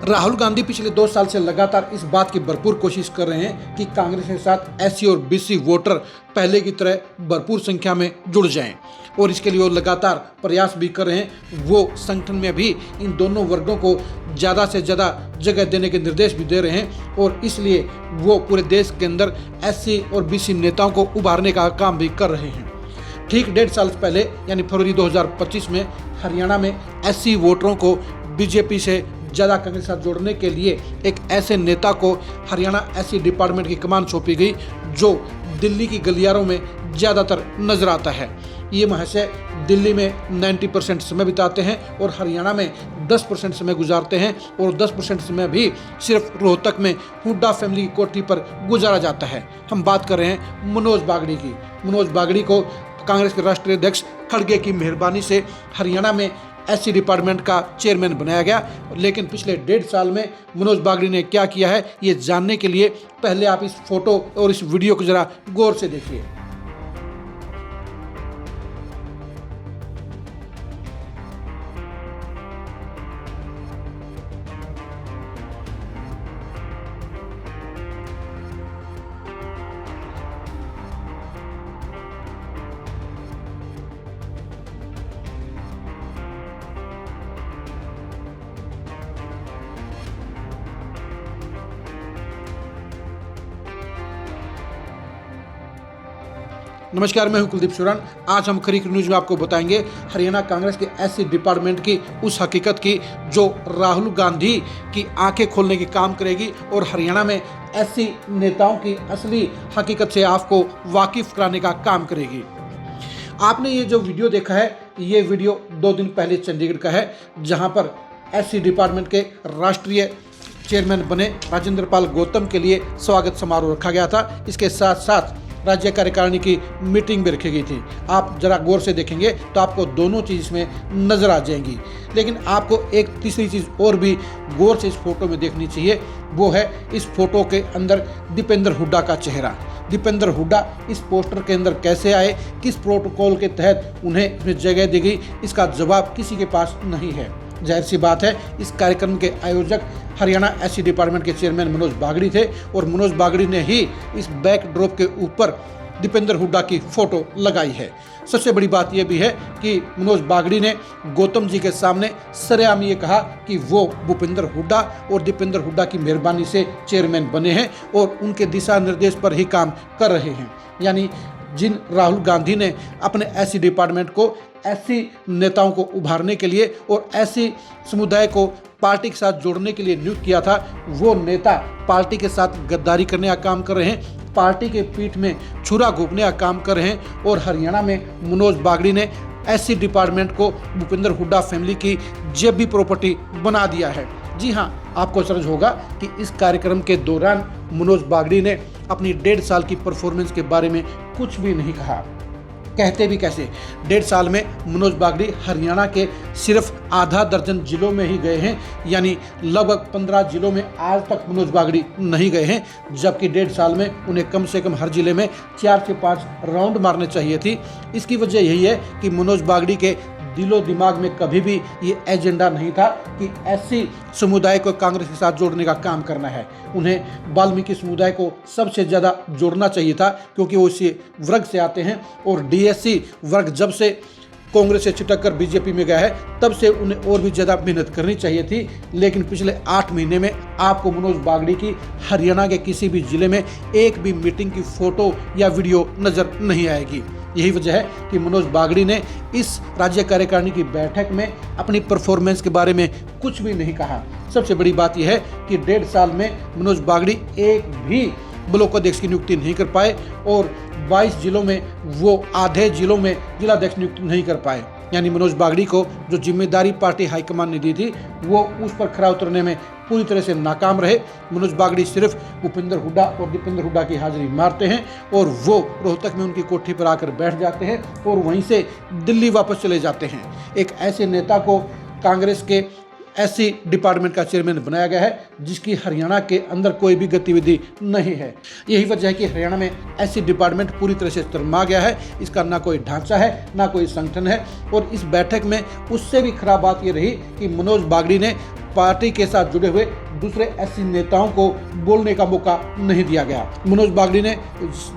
राहुल गांधी पिछले 2 साल से लगातार इस बात की भरपूर कोशिश कर रहे हैं कि कांग्रेस के साथ एससी और बीसी वोटर पहले की तरह भरपूर संख्या में जुड़ जाएं और इसके लिए वो लगातार प्रयास भी कर रहे हैं। वो संगठन में भी इन दोनों वर्गों को ज़्यादा से ज़्यादा जगह देने के निर्देश भी दे रहे हैं और इसलिए वो पूरे देश के अंदर एससी और बीसी नेताओं को उभारने का काम भी कर रहे हैं। ठीक 1.5 साल पहले यानी फरवरी 2025 में हरियाणा में एससी वोटरों को बीजेपी से ज़्यादा कांग्रेस के साथ जोड़ने के लिए एक ऐसे नेता को हरियाणा एससी डिपार्टमेंट की कमान सौंपी गई जो दिल्ली की गलियारों में ज़्यादातर नजर आता है। ये महाशय दिल्ली में 90% समय बिताते हैं और हरियाणा में 10% समय गुजारते हैं और 10% समय भी सिर्फ रोहतक में हुड्डा फैमिली की कोठी पर गुजारा जाता है। हम बात कर रहे हैं मनोज बागड़ी की। मनोज बागड़ी को कांग्रेस के राष्ट्रीय अध्यक्ष खड़गे की मेहरबानी से हरियाणा में एससी डिपार्टमेंट का चेयरमैन बनाया गया। लेकिन पिछले 1.5 साल में मनोज बागड़ी ने क्या किया है ये जानने के लिए पहले आप इस फोटो और इस वीडियो को जरा गौर से देखिए। नमस्कार, मैं हूं कुलदीप सुरान। आज हम खरीक न्यूज में आपको बताएंगे हरियाणा कांग्रेस के एससी डिपार्टमेंट की उस हकीकत की जो राहुल गांधी की आंखें खोलने की काम करेगी और हरियाणा में एससी नेताओं की असली हकीकत से आपको वाकिफ कराने का काम करेगी। आपने ये जो वीडियो देखा है ये वीडियो 2 दिन पहले चंडीगढ़ का है, जहाँ पर एससी डिपार्टमेंट के राष्ट्रीय चेयरमैन बने राजेंद्र पाल गौतम के लिए स्वागत समारोह रखा गया था। इसके साथ साथ राज्य कार्यकारिणी की मीटिंग भी रखी गई थी। आप जरा गौर से देखेंगे तो आपको दोनों चीज़ इसमें नजर आ जाएंगी। लेकिन आपको एक तीसरी चीज़ और भी गौर से इस फोटो में देखनी चाहिए, वो है इस फोटो के अंदर दीपेंद्र हुड्डा का चेहरा। दीपेंद्र हुड्डा इस पोस्टर के अंदर कैसे आए, किस प्रोटोकॉल के तहत उन्हें इसमें जगह दी गई, इसका जवाब किसी के पास नहीं है। जाहिर सी बात है इस कार्यक्रम के आयोजक हरियाणा एससी डिपार्टमेंट के चेयरमैन मनोज बागड़ी थे और मनोज बागड़ी ने ही इस बैकड्रॉप के ऊपर दीपेंद्र हुड्डा की फोटो लगाई है। सबसे बड़ी बात यह भी है कि मनोज बागड़ी ने गौतम जी के सामने सरेआम ये कहा कि वो भूपेंद्र हुड्डा और दीपेंद्र हुड्डा की मेहरबानी से चेयरमैन बने हैं और उनके दिशा निर्देश पर ही काम कर रहे हैं। यानी जिन राहुल गांधी ने अपने एससी डिपार्टमेंट को ऐसी नेताओं को उभारने के लिए और ऐसी समुदाय को पार्टी के साथ जोड़ने के लिए नियुक्त किया था, वो नेता पार्टी के साथ गद्दारी करने का काम कर रहे हैं, पार्टी के पीठ में छुरा घोंपने का काम कर रहे हैं और हरियाणा में मनोज बागड़ी ने एससी डिपार्टमेंट को भूपेंद्र हुड्डा फैमिली की जेबी प्रॉपर्टी बना दिया है। जी हाँ, आपको समझ होगा कि इस कार्यक्रम के दौरान मनोज बागड़ी ने अपनी 1.5 साल की परफॉर्मेंस के बारे में कुछ भी नहीं कहा। कहते भी कैसे, 1.5 साल में मनोज बागड़ी हरियाणा के सिर्फ आधा दर्जन जिलों में ही गए हैं, यानी लगभग 15 जिलों में आज तक मनोज बागड़ी नहीं गए हैं, जबकि 1.5 साल में उन्हें कम से कम हर जिले में 4 से 5 राउंड मारने चाहिए थी। इसकी वजह यही है कि मनोज बागड़ी के दिलो दिमाग में कभी भी ये एजेंडा नहीं था कि एससी समुदाय को कांग्रेस के साथ जोड़ने का काम करना है। उन्हें वाल्मीकि समुदाय को सबसे ज़्यादा जोड़ना चाहिए था क्योंकि वो इसी वर्ग से आते हैं और डीएससी वर्ग जब से कांग्रेस से छिटक कर बीजेपी में गया है तब से उन्हें और भी ज़्यादा मेहनत करनी चाहिए थी। लेकिन पिछले 8 महीने में आपको मनोज बागड़ी की हरियाणा के किसी भी जिले में एक भी मीटिंग की फोटो या वीडियो नज़र नहीं आएगी। यही वजह है कि मनोज बागड़ी ने इस राज्य कार्यकारिणी की बैठक में अपनी परफॉर्मेंस के बारे में कुछ भी नहीं कहा। सबसे बड़ी बात यह है कि 1.5 साल में मनोज बागड़ी एक भी ब्लॉक अध्यक्ष की नियुक्ति नहीं कर पाए और 22 जिलों में वो आधे जिलों में जिलाध्यक्ष नियुक्ति नहीं कर पाए। यानी मनोज बागड़ी को जो जिम्मेदारी पार्टी हाईकमान ने दी थी वो उस पर खरा उतरने में पूरी तरह से नाकाम रहे। मनोज बागड़ी सिर्फ भूपेंद्र हुड्डा और दीपेंद्र हुड्डा की हाजिरी मारते हैं और वो रोहतक में उनकी कोठी पर आकर बैठ जाते हैं और वहीं से दिल्ली वापस चले जाते हैं। एक ऐसे नेता को कांग्रेस के एससी डिपार्टमेंट का चेयरमैन बनाया गया है जिसकी हरियाणा के अंदर कोई भी गतिविधि नहीं है। यही वजह है कि हरियाणा में एससी डिपार्टमेंट पूरी तरह से शर्मा गया है। इसका ना कोई ढांचा है ना कोई संगठन है। और इस बैठक में उससे भी खराब बात ये रही कि मनोज बागड़ी ने पार्टी के साथ जुड़े हुए दूसरे एससी नेताओं को बोलने का मौका नहीं दिया गया। मनोज बागड़ी ने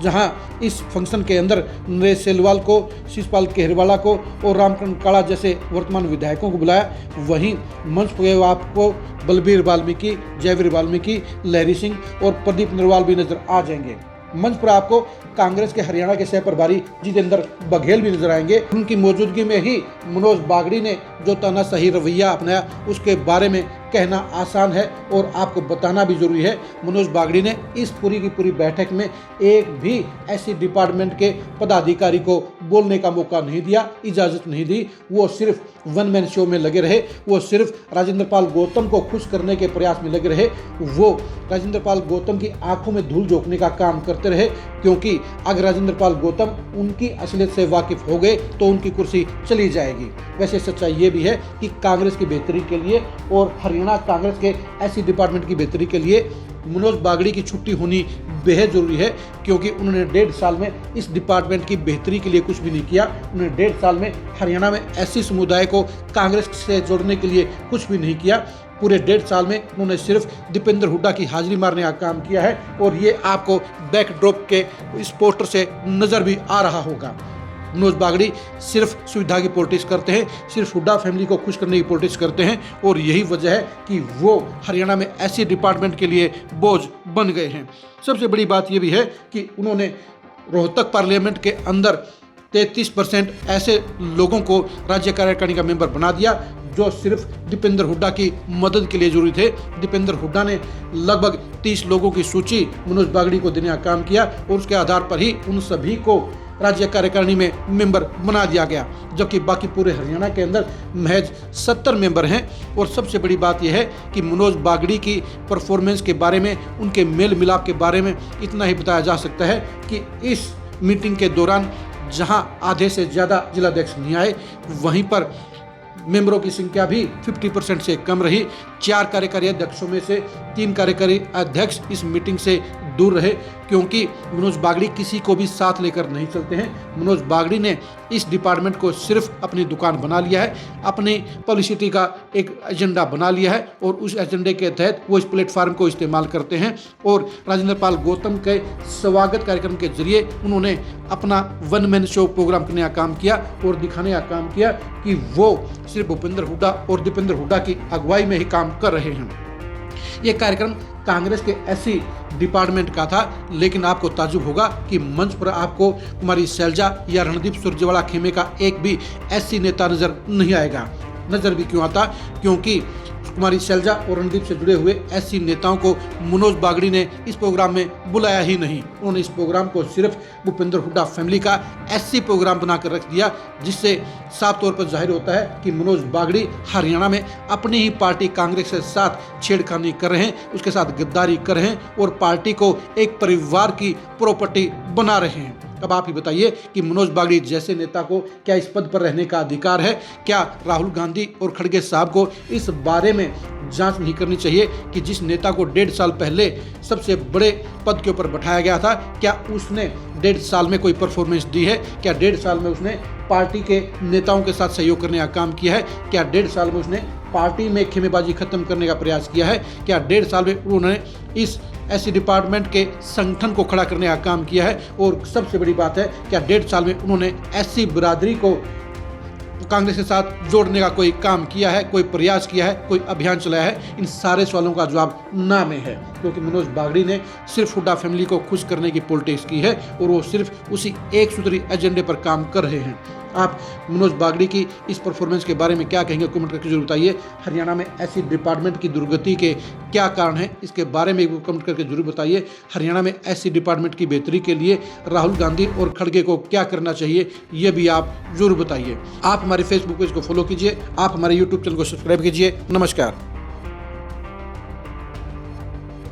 जहां इस फंक्शन के अंदर नरेश सेलवाल को, शिषपाल केहरवाला को और रामकरण काला जैसे वर्तमान विधायकों को बुलाया, वहीं मंच पर आपको बलबीर वाल्मीकि, जयवीर वाल्मीकि, लहरी सिंह और प्रदीप नरवाल भी नजर आ जाएंगे। मंच पर आपको कांग्रेस के हरियाणा के सह प्रभारी जितेंद्र बघेल भी नजर आएंगे। उनकी मौजूदगी में ही मनोज बागड़ी ने जो तानाशाही रवैया अपनाया उसके बारे में कहना आसान है और आपको बताना भी जरूरी है। मनोज बागड़ी ने इस पूरी की पूरी बैठक में एक भी ऐसी डिपार्टमेंट के पदाधिकारी को बोलने का मौका नहीं दिया, इजाजत नहीं दी। वो सिर्फ वन मैन शो में लगे रहे, वो सिर्फ राजेंद्र पाल गौतम को खुश करने के प्रयास में लगे रहे, वो राजेंद्र पाल गौतम की आंखों में धूल झोंकने का काम करते रहे, क्योंकि अगर राजेंद्र पाल गौतम उनकी असलियत से वाकिफ हो गए तो उनकी कुर्सी चली जाएगी। वैसे सच्चाई ये भी है कि कांग्रेस की बेहतरी के लिए और हरियाणा कांग्रेस के ऐसी डिपार्टमेंट की बेहतरी के लिए मनोज बागड़ी की छुट्टी होनी बेहद जरूरी है, क्योंकि उन्होंने 1.5 साल में इस डिपार्टमेंट की बेहतरी के लिए कुछ भी नहीं किया। उन्होंने 1.5 साल में हरियाणा में ऐसी समुदाय को कांग्रेस से जोड़ने के लिए कुछ भी नहीं किया। पूरे 1.5 साल में उन्होंने सिर्फ दीपेंद्र हुड्डा की हाजिरी मारने का काम किया है और ये आपको बैकड्रॉप के इस पोस्टर से नजर भी आ रहा होगा। मनोज बागड़ी सिर्फ सुविधा की पॉलिटिक्स करते हैं, सिर्फ हुड्डा फैमिली को खुश करने की पॉलिटिक्स करते हैं और यही वजह है कि वो हरियाणा में ऐसी डिपार्टमेंट के लिए बोझ बन गए हैं। सबसे बड़ी बात यह भी है कि उन्होंने रोहतक पार्लियामेंट के अंदर 33% ऐसे लोगों को राज्य कार्यकारिणी का मेंबर बना दिया जो सिर्फ दीपेंद्र हुड्डा की मदद के लिए जरूरी थे। दीपेंद्र हुड्डा ने लगभग 30 लोगों की सूची मनोज बागड़ी को देने का काम किया और उसके आधार पर ही उन सभी को राज्य कार्यकारिणी में मेंबर बना दिया गया, जबकि बाकी पूरे हरियाणा के अंदर महज 70 मेंबर हैं। और सबसे बड़ी बात यह है कि मनोज बागड़ी की परफॉर्मेंस के बारे में, उनके मेल मिलाप के बारे में इतना ही बताया जा सकता है कि इस मीटिंग के दौरान जहां आधे से ज़्यादा जिलाध्यक्ष नहीं आए, वहीं पर मेंबरों की संख्या भी 50% से कम रही। 4 कार्यकारी अध्यक्षों में से 3 कार्यकारी अध्यक्ष इस मीटिंग से दूर रहे, क्योंकि मनोज बागड़ी किसी को भी साथ लेकर नहीं चलते हैं। मनोज बागड़ी ने इस डिपार्टमेंट को सिर्फ अपनी दुकान बना लिया है, अपनी पब्लिसिटी का एक एजेंडा बना लिया है और उस एजेंडे के तहत वो इस प्लेटफार्म को इस्तेमाल करते हैं। और राजेंद्र पाल गौतम के स्वागत कार्यक्रम के जरिए उन्होंने अपना वन मैन शो प्रोग्राम करने का काम किया और दिखाने का काम किया कि वो सिर्फ भूपेंद्र हुड्डा और दीपेंद्र हुड्डा की अगुवाई में ही काम कर रहे हैं। ये कार्यक्रम कांग्रेस के एससी डिपार्टमेंट का था, लेकिन आपको ताज्जुब होगा कि मंच पर आपको कुमारी शैलजा या रणदीप सुरजेवाला खेमे का एक भी एससी नेता नजर नहीं आएगा। नजर भी क्यों आता? क्योंकि कुमारी शैलजा और रणदीप से जुड़े हुए एससी नेताओं को मनोज बागड़ी ने इस प्रोग्राम में बुलाया ही नहीं। उन्होंने इस प्रोग्राम को सिर्फ भूपेंद्र हुड्डा फैमिली का एससी प्रोग्राम बनाकर रख दिया, जिससे साफ तौर पर जाहिर होता है कि मनोज बागड़ी हरियाणा में अपनी ही पार्टी कांग्रेस के साथ छेड़खानी कर रहे हैं, उसके साथ गद्दारी कर रहे हैं और पार्टी को एक परिवार की प्रॉपर्टी बना रहे हैं। अब आप ही बताइए कि मनोज बागड़ी जैसे नेता को क्या इस पद पर रहने का अधिकार है? क्या राहुल गांधी और खड़गे साहब को इस बारे में जांच नहीं करनी चाहिए कि जिस नेता को 1.5 साल पहले सबसे बड़े पद के ऊपर बैठाया गया था, क्या उसने 1.5 साल में कोई परफॉर्मेंस दी है? क्या 1.5 साल में उसने पार्टी के नेताओं के साथ सहयोग करने का काम किया है? क्या 1.5 साल में उसने पार्टी में खेमेबाजी खत्म करने का प्रयास किया है? क्या 1.5 साल में उन्होंने इस ऐसी डिपार्टमेंट के संगठन को खड़ा करने का काम किया है? और सबसे बड़ी बात है, क्या 1.5 साल में उन्होंने एससी बिरादरी को कांग्रेस के साथ जोड़ने का कोई काम किया है, कोई प्रयास किया है, कोई अभियान चलाया है? इन सारे सवालों का जवाब ना में है, क्योंकि मनोज बागड़ी ने सिर्फ हुड्डा फैमिली को खुश करने की पॉलिटिक्स की है और वो सिर्फ उसी एक सूत्री एजेंडे पर काम कर रहे हैं। आप मनोज बागड़ी की इस परफॉर्मेंस के बारे में क्या कहेंगे? कमेंट करके जरूर बताइए। हरियाणा में ऐसी डिपार्टमेंट की दुर्गति के क्या कारण हैं, इसके बारे में भी कमेंट करके जरूर बताइए। हरियाणा में ऐसी डिपार्टमेंट की बेहतरी के लिए राहुल गांधी और खड़गे को क्या करना चाहिए, ये भी आप जरूर बताइए। आप हमारे फेसबुक पेज को फॉलो कीजिए, आप हमारे यूट्यूब चैनल को सब्सक्राइब कीजिए। नमस्कार।